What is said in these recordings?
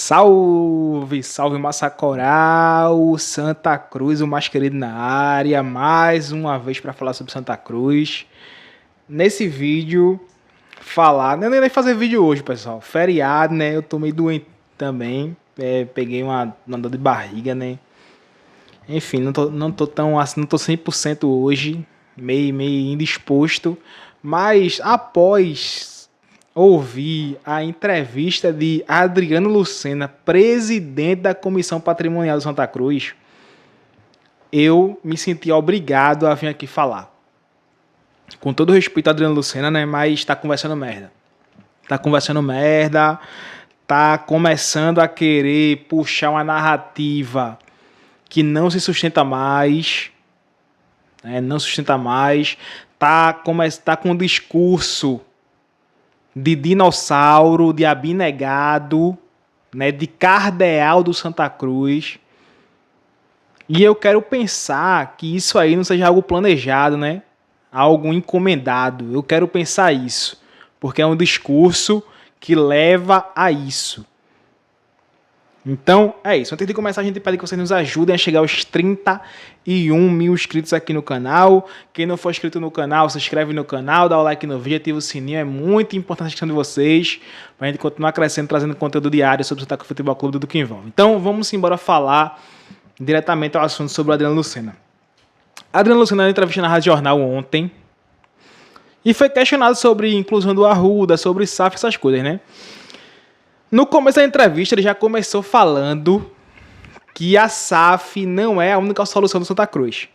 Salve, salve Massa Coral, Santa Cruz, o mais querido na área, mais uma vez para falar sobre Santa Cruz. Nesse vídeo, não ia nem fazer vídeo hoje, pessoal, feriado, né? Eu tô meio doente também, peguei uma dor de barriga, né? Enfim, não tô tão assim, não tô 100% hoje, meio indisposto, mas após ouvir a entrevista de Adriano Lucena, presidente da Comissão Patrimonial do Santa Cruz, eu me senti obrigado a vir aqui falar. Com todo respeito a Adriano Lucena, né, mas tá conversando merda. Tá começando a querer puxar uma narrativa que não se sustenta mais, tá com um discurso de dinossauro, de abnegado, né, de cardeal do Santa Cruz. E eu quero pensar que isso aí não seja algo planejado, né? Algo encomendado. Eu quero pensar isso, porque é um discurso que leva a isso. Então, é isso. Antes de começar, a gente pede que vocês nos ajudem a chegar aos 31 mil inscritos aqui no canal. Quem não for inscrito no canal, se inscreve no canal, dá o like no vídeo, ativa o sininho. É muito importante a questão de vocês, para a gente continuar crescendo, trazendo conteúdo diário sobre o Santa Cruz Futebol Clube e tudo que envolve. Então, vamos embora falar diretamente ao assunto sobre o Adriano Lucena. Adriano Lucena deu entrevista na Rádio Jornal ontem e foi questionado sobre inclusão do Arruda, sobre SAF, essas coisas, né? No começo da entrevista, ele já começou falando que a SAF não é a única solução do Santa Cruz.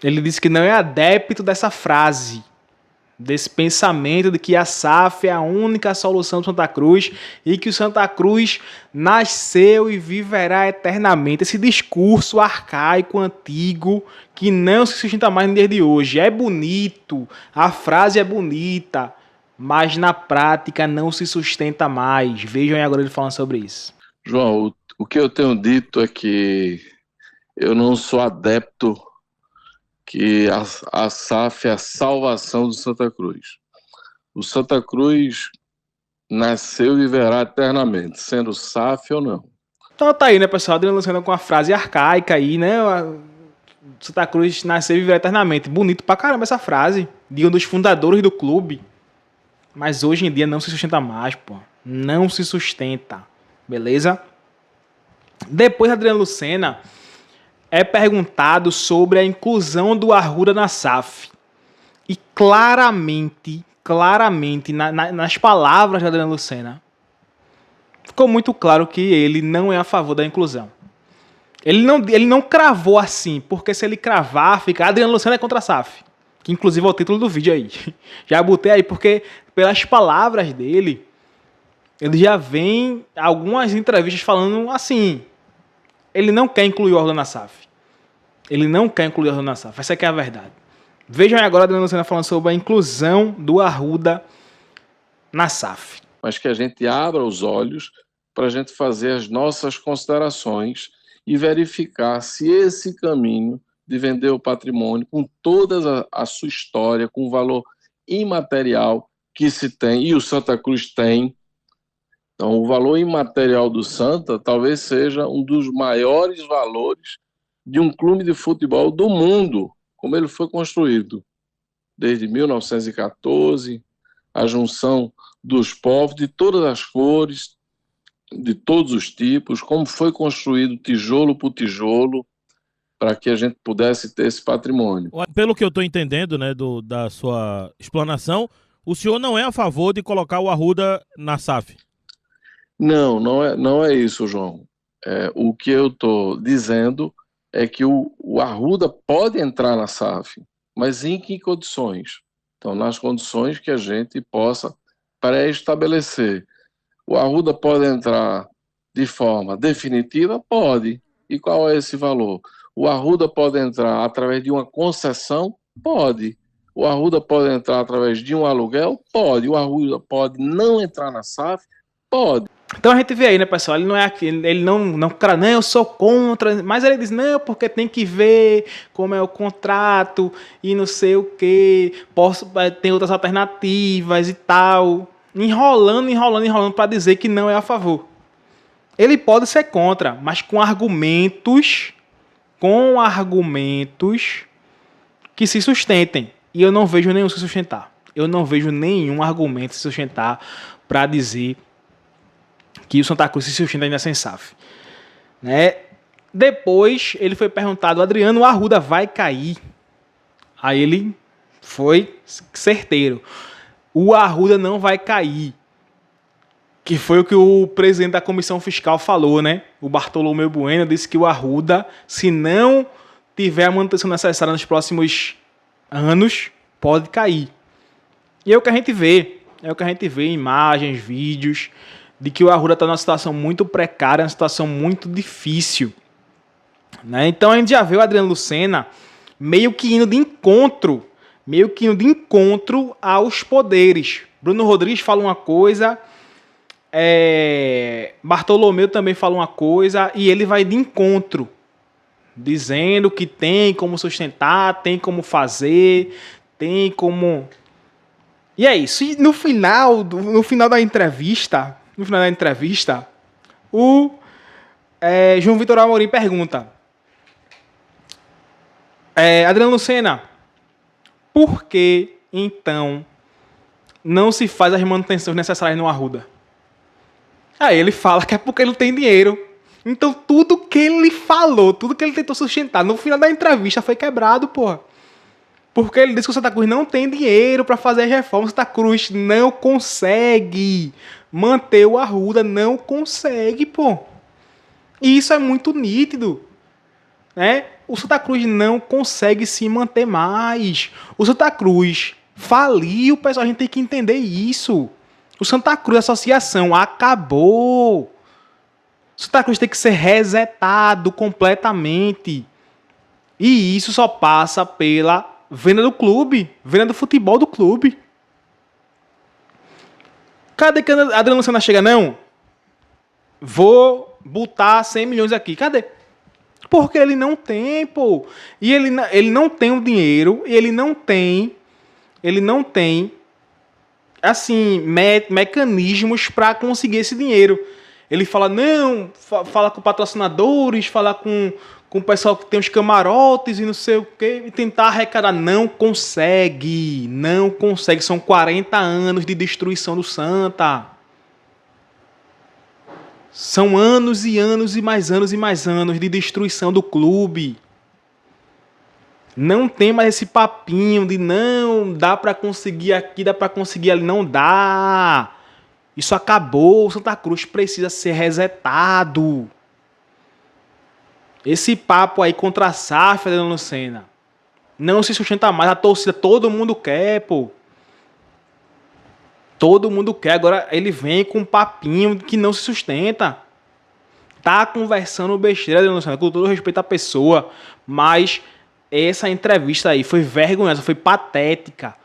Ele disse que não é adepto dessa frase, desse pensamento de que a SAF é a única solução do Santa Cruz e que o Santa Cruz nasceu e viverá eternamente. Esse discurso arcaico, antigo, que não se sustenta mais no dia de hoje. É bonito, a frase é bonita, mas na prática não se sustenta mais. Vejam aí agora ele falando sobre isso. João, o que eu tenho dito é que eu não sou adepto que a SAF é a salvação do Santa Cruz. O Santa Cruz nasceu e viverá eternamente, sendo SAF ou não. Então tá aí, né, pessoal? Adriano Lucena com uma frase arcaica aí, né? Santa Cruz nasceu e viverá eternamente. Bonito pra caramba essa frase, de um dos fundadores do clube. Mas hoje em dia não se sustenta mais, pô. Não se sustenta. Beleza? Depois, Adriano Lucena é perguntado sobre a inclusão do Arruda na SAF. E claramente, nas palavras de Adriano Lucena, ficou muito claro que ele não é a favor da inclusão. Ele não cravou assim, porque se ele cravar, fica Adriano Lucena é contra a SAF. Que inclusive é o título do vídeo aí. Já botei aí, porque pelas palavras dele, ele já vem algumas entrevistas falando assim, ele não quer incluir o órgão na SAF. Essa aqui é a verdade. Vejam aí agora a Adriano Lucena falando sobre a inclusão do Arruda na SAF. Mas que a gente abra os olhos para a gente fazer as nossas considerações e verificar se esse caminho de vender o patrimônio com toda a sua história, com o valor imaterial que se tem, e o Santa Cruz tem. Então, o valor imaterial do Santa talvez seja um dos maiores valores de um clube de futebol do mundo, como ele foi construído. Desde 1914, a junção dos povos de todas as cores, de todos os tipos, como foi construído tijolo por tijolo, para que a gente pudesse ter esse patrimônio. Pelo que eu estou entendendo, né, da sua explanação, o senhor não é a favor de colocar o Arruda na SAF? Não é isso, João. O que eu estou dizendo é que o Arruda pode entrar na SAF, mas em que condições? Então, nas condições que a gente possa pré-estabelecer. O Arruda pode entrar de forma definitiva? Pode. E qual é esse valor? O Arruda pode entrar através de uma concessão? Pode. O Arruda pode entrar através de um aluguel? Pode. O Arruda pode não entrar na SAF? Pode. Então a gente vê aí, né, pessoal? Ele não é aquele, ele não, eu sou contra, mas ele diz, não, porque tem que ver como é o contrato e não sei o que, tem outras alternativas e tal. Enrolando para dizer que não é a favor. Ele pode ser contra, mas com argumentos que se sustentem. E eu não vejo nenhum se sustentar. Eu não vejo nenhum argumento se sustentar para dizer que o Santa Cruz se sustenta ainda sem SAF. Né? Depois ele foi perguntado, Adriano, o Arruda vai cair? Aí ele foi certeiro. O Arruda não vai cair. Que foi o que o presidente da comissão fiscal falou, né? O Bartolomeu Bueno disse que o Arruda, se não tiver a manutenção necessária nos próximos anos, pode cair. E é o que a gente vê. É o que a gente vê em imagens, vídeos, de que o Arruda está numa situação muito precária, uma situação muito difícil. Né? Então a gente já vê o Adriano Lucena meio que indo de encontro aos poderes. Bruno Rodrigues fala uma coisa, Bartolomeu também fala uma coisa, e ele vai de encontro, dizendo que tem como sustentar, tem como fazer, tem como... E é isso. E no final da entrevista, o João Vitor Amorim pergunta: Adriano Lucena, por que, então, não se faz as manutenções necessárias no Arruda? Aí ele fala que é porque ele não tem dinheiro. Então tudo que ele falou, tudo que ele tentou sustentar no final da entrevista foi quebrado, porra. Porque ele disse que o Santa Cruz não tem dinheiro para fazer as reformas. O Santa Cruz não consegue manter o Arruda, não consegue, pô. E isso é muito nítido, né? O Santa Cruz não consegue se manter mais. O Santa Cruz faliu, pessoal, a gente tem que entender isso. O Santa Cruz Associação acabou. O Santa Cruz tem que ser resetado completamente. E isso só passa pela venda do clube, venda do futebol do clube. Cadê que a Adriano Lucena chega? Não, vou botar 100 milhões aqui. Cadê? Porque ele não tem, pô. E ele não tem o dinheiro, ele não tem assim, mecanismos para conseguir esse dinheiro. Ele fala, não, fala com patrocinadores, fala com o pessoal que tem os camarotes e não sei o quê, e tentar arrecadar. Não consegue. São 40 anos de destruição do Santa. São anos e anos e mais anos de destruição do clube. Não tem mais esse papinho de não, dá para conseguir aqui, dá para conseguir ali. Não dá. Isso acabou. O Santa Cruz precisa ser resetado. Esse papo aí contra a SAF, Adriano Lucena, não se sustenta mais. A torcida, todo mundo quer, pô. Todo mundo quer. Agora ele vem com um papinho que não se sustenta. Tá conversando besteira, Adriano Lucena, com todo respeito à pessoa, mas essa entrevista aí foi vergonhosa, foi patética.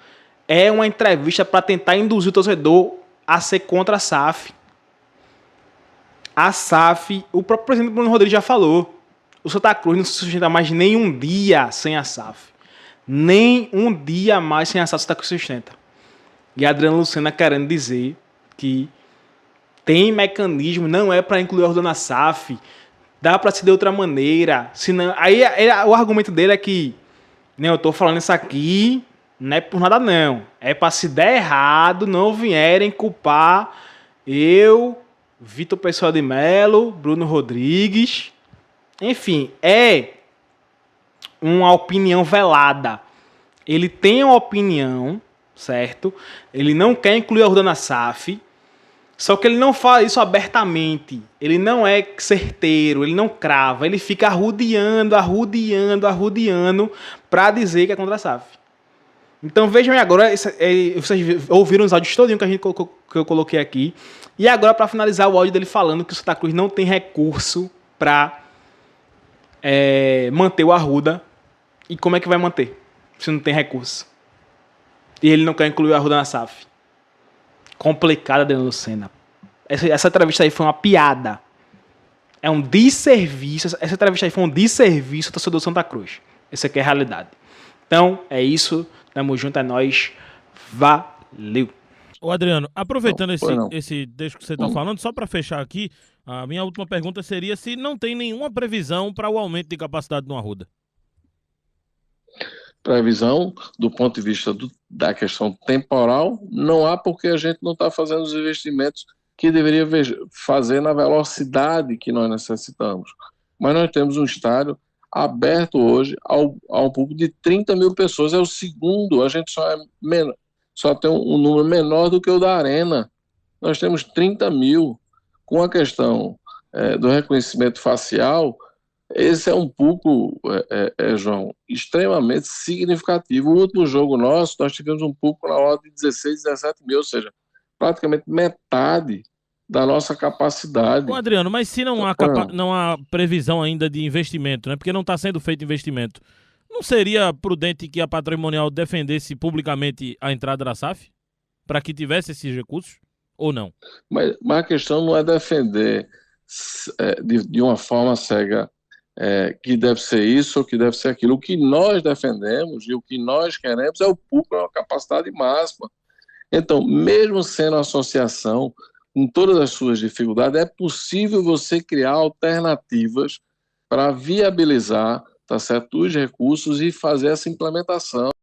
É uma entrevista para tentar induzir o torcedor a ser contra a SAF. A SAF, o próprio presidente Bruno Rodrigues já falou, o Santa Cruz não se sustenta mais nem um dia sem a SAF. Nem um dia mais sem a SAF o Santa Cruz se sustenta. E Adriano Lucena querendo dizer que tem mecanismo, não é para incluir a Arruda na SAF, dá para ser de outra maneira. Senão, aí o argumento dele é que não, eu estou falando isso aqui, não é por nada não. É para se der errado, não vierem culpar eu, Vitor Pessoa de Melo, Bruno Rodrigues. Enfim, é uma opinião velada. Ele tem uma opinião, certo? Ele não quer incluir a Arruda na SAF, só que ele não fala isso abertamente. Ele não é certeiro, ele não crava. Ele fica arrudeando para dizer que é contra a SAF. Então vejam aí agora, vocês ouviram os áudios todinhos que eu coloquei aqui. E agora, para finalizar, o áudio dele falando que o Santa Cruz não tem recurso para manter o Arruda. E como é que vai manter se não tem recurso? E ele não quer incluir o Arruda na SAF. Complicada, Adriano Lucena. Essa entrevista aí foi uma piada. É um desserviço. Essa entrevista aí foi um desserviço ao torcedor do Santa Cruz. Essa aqui é a realidade. Então, é isso. Tamo junto, é nóis. Valeu. Ô Adriano, aproveitando Não, pois não. esse texto que você está falando, só para fechar aqui, a minha última pergunta seria se não tem nenhuma previsão para o aumento de capacidade no Arruda. Previsão, do ponto de vista da questão temporal, não há, porque a gente não está fazendo os investimentos que deveria fazer na velocidade que nós necessitamos. Mas nós temos um estádio aberto hoje ao público de 30 mil pessoas, é o segundo, a gente só tem um número menor do que o da Arena. Nós temos 30 mil. Com a questão do reconhecimento facial, esse é um público, João, extremamente significativo. O último jogo nosso, nós tivemos um público na ordem de 16, 17 mil, ou seja, praticamente metade da nossa capacidade. Ô Adriano, mas se não há previsão ainda de investimento, né? Porque não está sendo feito investimento, não seria prudente que a Patrimonial defendesse publicamente a entrada da SAF? Para que tivesse esses recursos? Ou não? Mas a questão não é defender de uma forma cega que deve ser isso ou que deve ser aquilo. O que nós defendemos e o que nós queremos é o público, a capacidade máxima. Então, mesmo sendo associação, com todas as suas dificuldades, é possível você criar alternativas para viabilizar, tá certo, os recursos e fazer essa implementação.